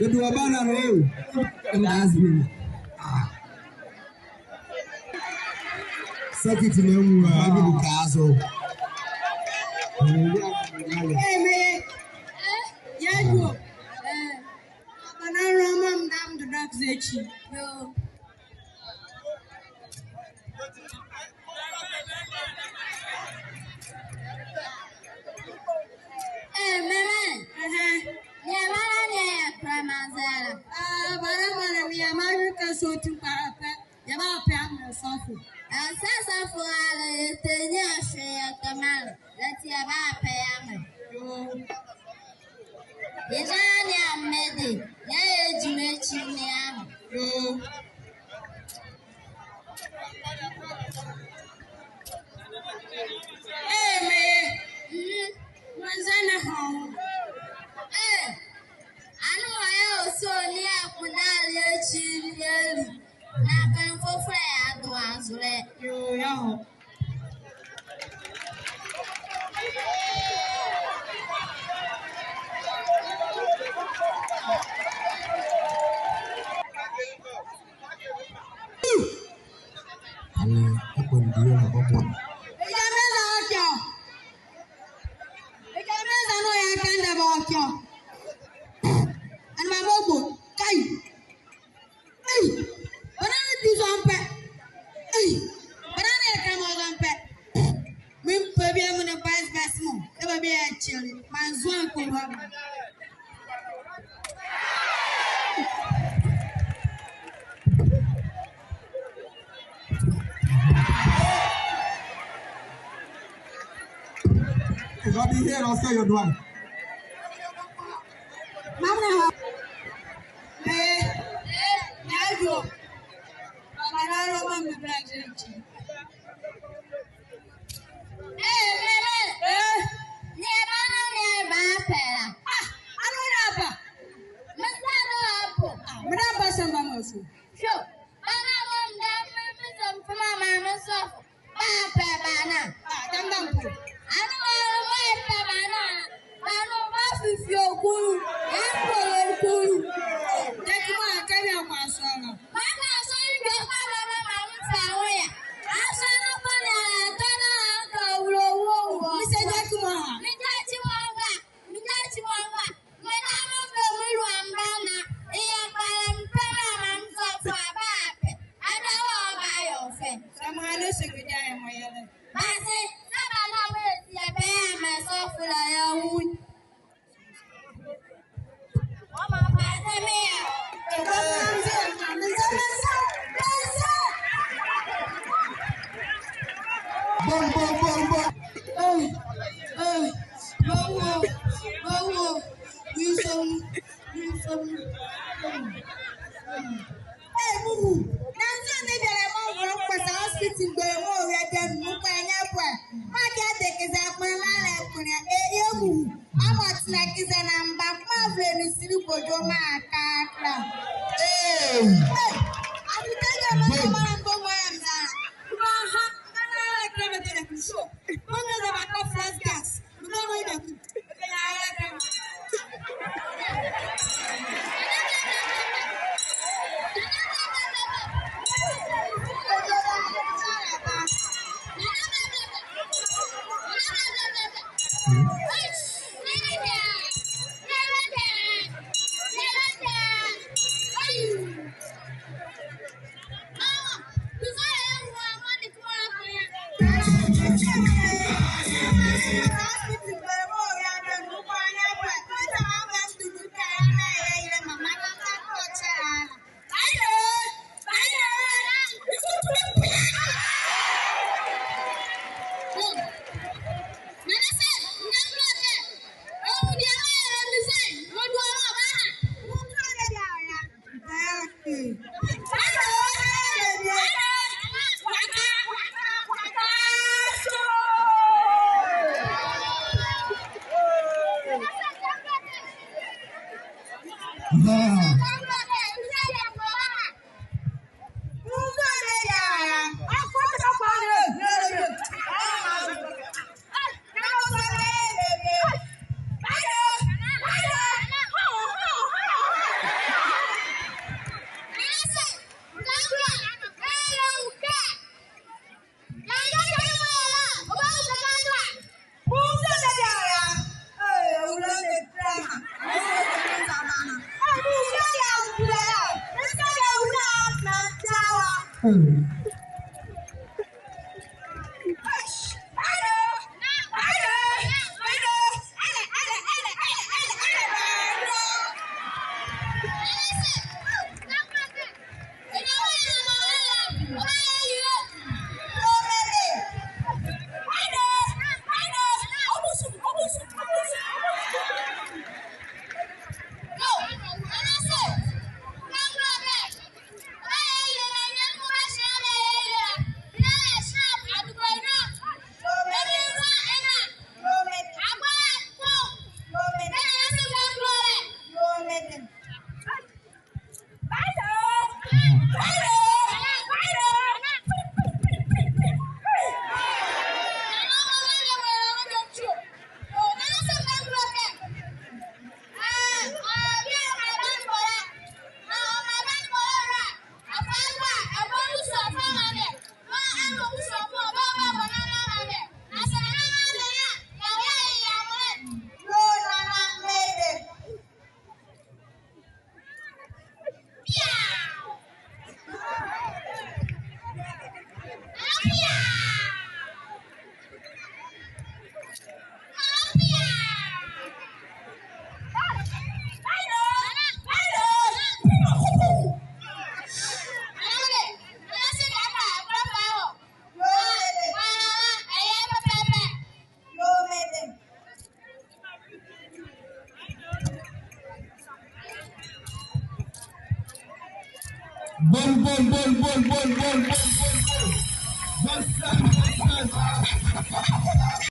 do a banner, and has been. Secretary, I will be castle. Hey, yeah, you. And I run down the dogs. No. Hey, man. Yeah, man, yeah, Pramazella. But I'm going to be American so to parapet. You're not paying yourself. And says for all the years, the man. Let's see about payment. Is I made it. Yeah, you mentioned me. Hey, man. What's in the home? Hey, I know I also near Kunalia. Not going for Fred, the ones who let you know. I'll be here, I'll say your one. Mama, I go. I don't want the black energy. Bol.